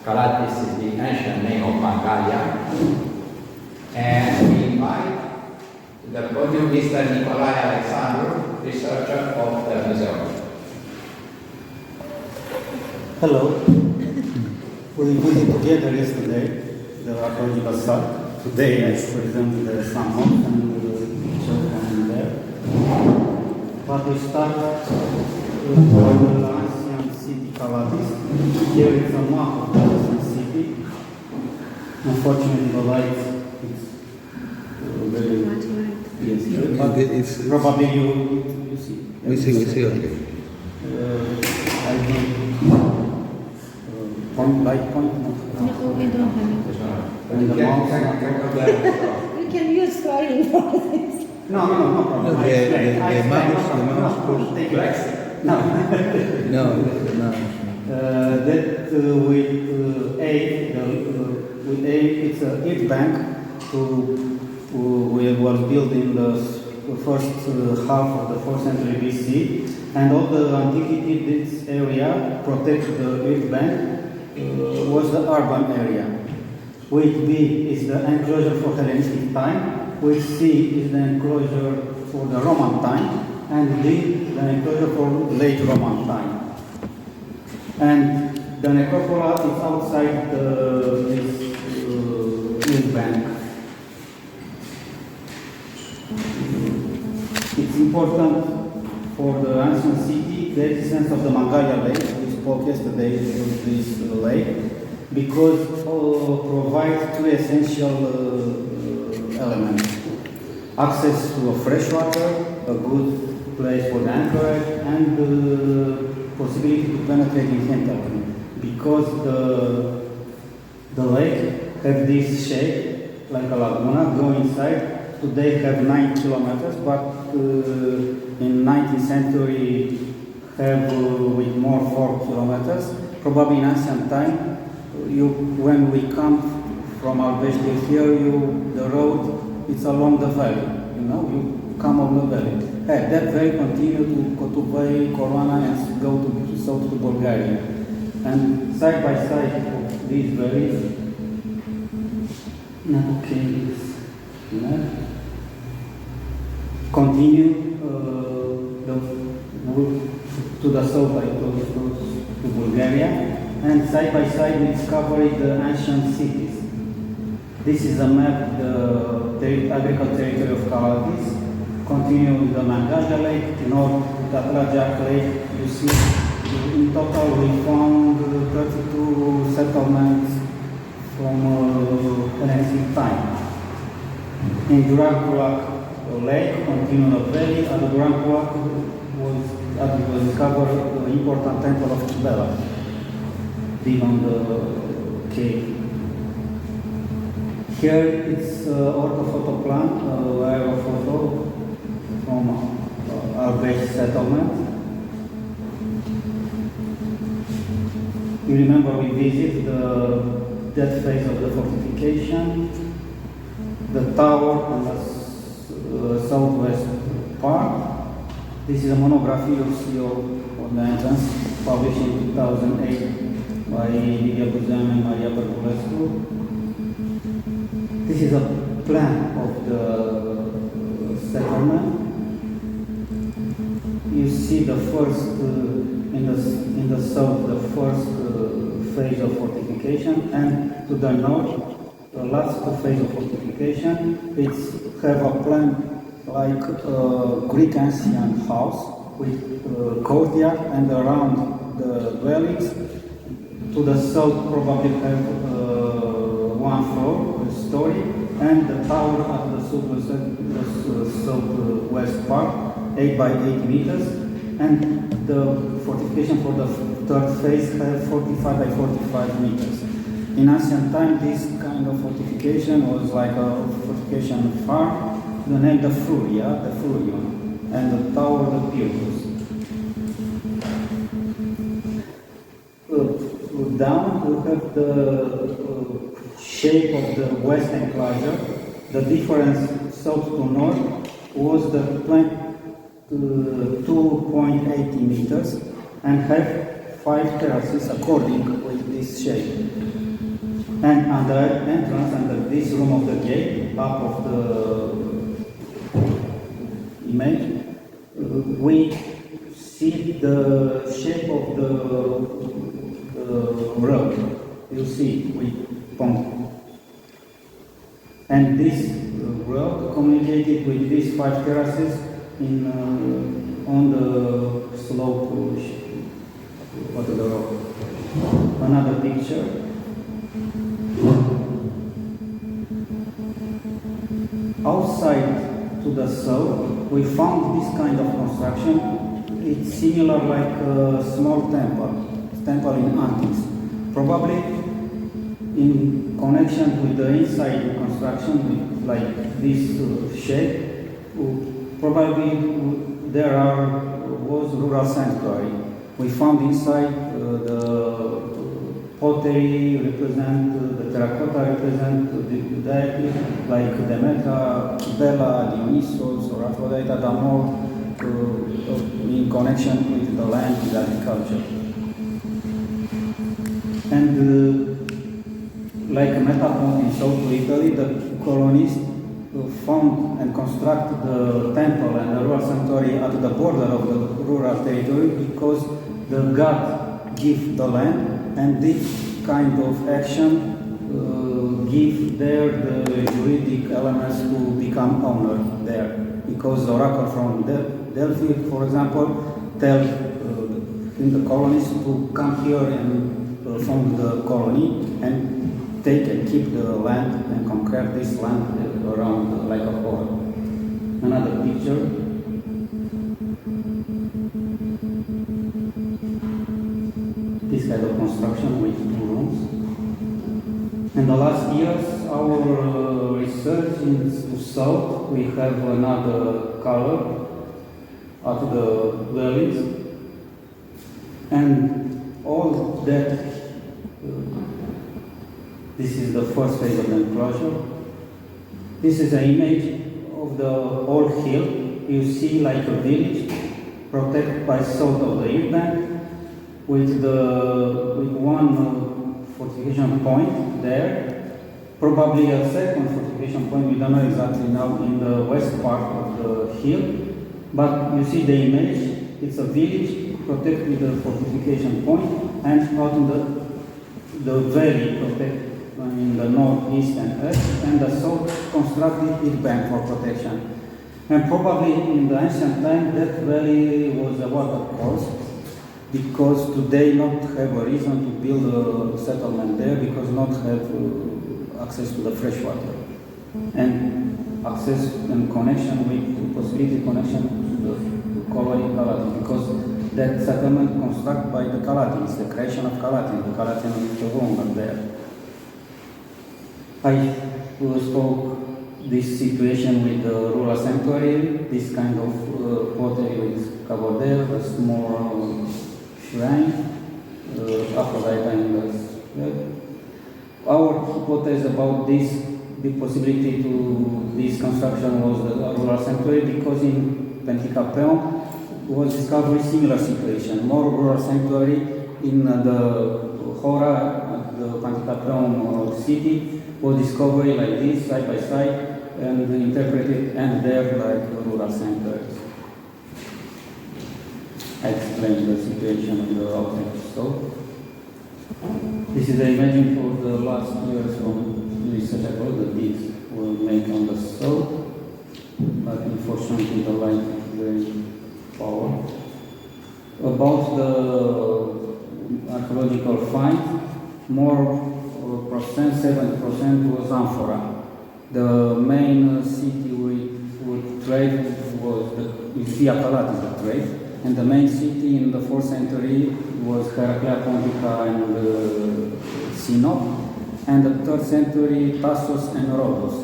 Callatian is the ancient name of Mangalia. And we invite the podium Mr. Nicolaie Alexandru, researcher of the museum. Hello. We put it together yesterday, the archaeological site. Today I present the sample and show them there. But we start with the ancient city Callatian. Here is a map of the ancient city. Unfortunately, the light is very yes, but it's probably you see. We see. Okay. I think. Point. No, we don't have it. And the mouse. We can use drawing for this. No problem. No, the mouse Take it. No. That with it's a earth bank we was built in the first half of the 4th century BC, and all the antiquity this area protects the earth bank. Was the urban area. With B is the enclosure for Hellenistic time, with C is the enclosure for the Roman time, and D the enclosure for late Roman time. And the necropole is outside this earth bank. It's important for the ancient city the existence of the Mangalia Lake. Spoke yesterday of this lake because provides two essential elements: access to a fresh water, a good place for the anchorage, and the possibility to penetrate in hinterland. Because the lake has this shape like a laguna. Go inside. Today have 9 kilometers, but in 19th century have with more 4 kilometers. Probably in ancient time, when we come from Albesti here, the road it's along the valley. You come on the valley. That valley continue to Cotubai, Coroana, and go to south to Bulgaria. And side by side of these valleys, continue to the south, to Bulgaria, and side by side we discovered the ancient cities. This is a map of the agricultural territory of Callatian. Continue with the Mangalia Lake, north the Tlajak Lake. You see, in total we found 32 settlements from Hellenistic time. In Durankulak Lake, continue the valley, and the Durankulak was discovered the important temple of Kibela, beyond the cave. Here it's orthophoto plan, aerophoto from Albesti settlement. You remember we visited that phase of the fortification, the tower on the southwest part. This is a monograph you see on the entrance, published in 2008 by Lidia Buzan and Maria Perculescu. This is a plan of the settlement. You see the first, in the south, the first phase of fortification, and to the north, the last phase of fortification. It's have a plan like a Greek ancient house with courtyard, and around the dwellings. To the south probably have one floor, a story, and the tower at the southwest part, 8 by 8 meters, and the fortification for the third phase has 45 by 45 meters. In ancient time, this kind of fortification was like a fortification farm. The name the Furia, the Furion, and the tower the Pyrrhus. Down we have the shape of the west enclosure. The difference south to north was the 2.80 meters and have 5 terraces according with this shape. And under entrance, under this room of the gate, up of the image, we see the shape of the road. You see, with pond. And this road communicated with these 5 terraces in on the slope of the road. Another picture. Outside to the south, we found this kind of construction. It's similar like a small temple in antiques. Probably in connection with the inside construction, with like this shape, probably there was rural sanctuary. We found inside the pottery represent, the terracotta represent the deity like Demeter, Bella, Dionysos, or Aphrodite, that are more in connection with the land, with agriculture. And like Metapont in South Italy, the colonists found and constructed the temple and the rural sanctuary at the border of the rural territory because the god give the land, and this kind of action give there the juridic elements to become owner there. Because the oracle from Delphi, for example, tell the colonists to come here and found the colony and take and keep the land and conquer this land around like a whole. Another picture. This kind of construction with 2 rooms. In the last years, our research into south, we have another color at the dwellings, and all that. This is the first phase of the enclosure. This is an image of the old hill. You see like a village protected by south of the hill bank with one fortification point there. Probably a second fortification point, we don't know exactly now, in the west part of the hill. But you see the image, it's a village protected with a fortification point, and out in the valley protected in the northeast and east, and the south constructed it bank for protection. And probably in the ancient time that valley was a water course, because today not have a reason to build a settlement there, because not have access to the fresh water and access and connection with possibility connection to the colony Callatian, because that settlement constructed by the Callatians, the creation of Callatian, the Callatian is the owner there. I spoke this situation with the rural sanctuary, this kind of pottery with Cavodel, the small shrine, Aphrodite in the Our hypothesis about this, the possibility to this construction was the rural sanctuary, because in Penticapeon was discovered a similar situation, more rural sanctuary in the Hora, the Penticapeon city, was discovered like this, side by side, and interpreted, and there like rural sanctuaries. I explained the situation of the object. So, this is the imaging for the last years from research about the deeds were made on the south, but unfortunately the light is very powerful. About the archaeological find, more percent, 70% was amphora. The main city with trade was the Via Calatis, the trade, and the main city in the 4th century was Heraclea Pontica and Sinop, and the 3rd century Tassos and Rhodos,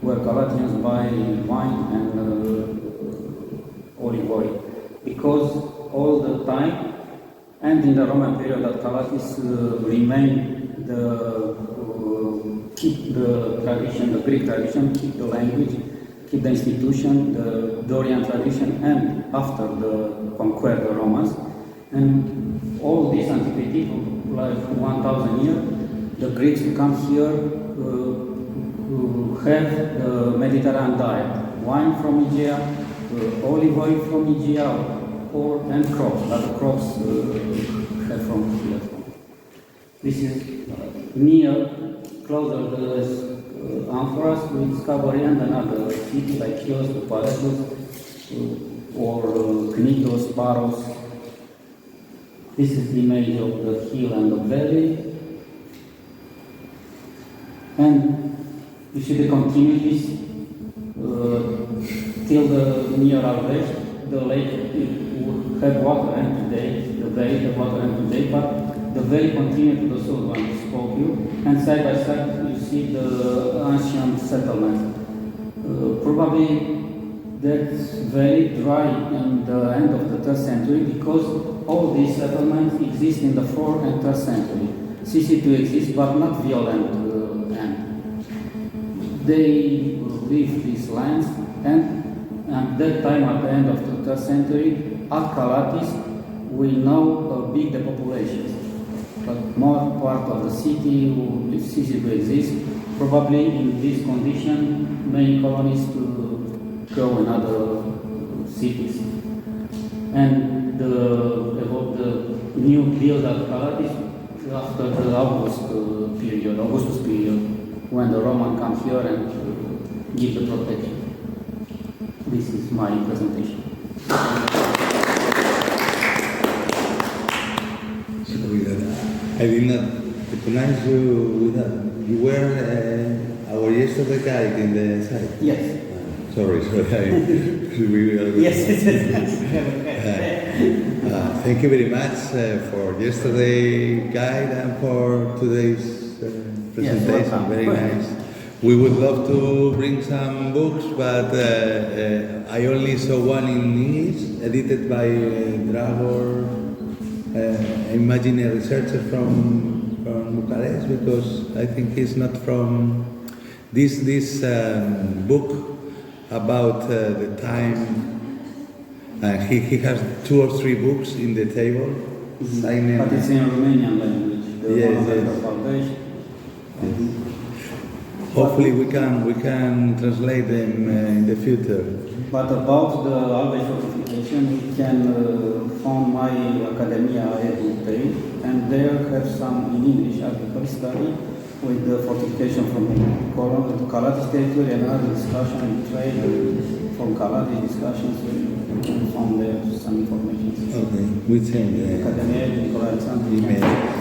where Callatians buy wine and olive oil, because all the time, and in the Roman period, that Calatis remained keep the tradition, the Greek tradition, keep the language, keep the institution, the Dorian tradition, and after the conquer the Romans, And all this antiquity, like 1,000 years, the Greeks who come here have the Mediterranean diet. Wine from Aegea, olive oil from Aegea, and crops, other crops have from here. This is near, closer to Amphoras, we discover another city like Chios, Paradus, or Knidos, Paros. This is the image of the hill and the valley. And we should continue this till the near Albesti. The lake will have water and today, the valley have water and today, but the valley continues to the south one we spoke you. And side by side you see the ancient settlements. Probably that's very dry in the end of the 3rd century because all these settlements exist in the 4th and 3rd century. CC2 exists but not violent end. They leave these lands and at that time at the end of the 3rd century at Callatian we know big the populations. But more part of the city if CC2 exists, probably in this condition many colonies to go in other cities. And about the new build at Callatian after the Augustus period, when the Roman come here and give the protection. This is my presentation. I did not recognize you with that. You were our yesterday guide in the site. Yes. Sorry. Yes. Thank you very much for yesterday guide and for today's presentation. Yes, very nice. We would love to bring some books, but I only saw one in English, edited by Dragor. I imagine a researcher from Bucharest, because I think he's not from this book about the time. He has 2 or 3 books in the table. But it's in Romanian language. The Yes, one yes. of Albesti. Hopefully we can translate them in the future. But about the Albesti fortification, we can find my Academia Edu page, and there have some in English article study with the fortification from Callatian territory and other discussion in trade from Callatian discussions. We can find there some information. Okay, we send Academia Nicolaie Alexandru. email.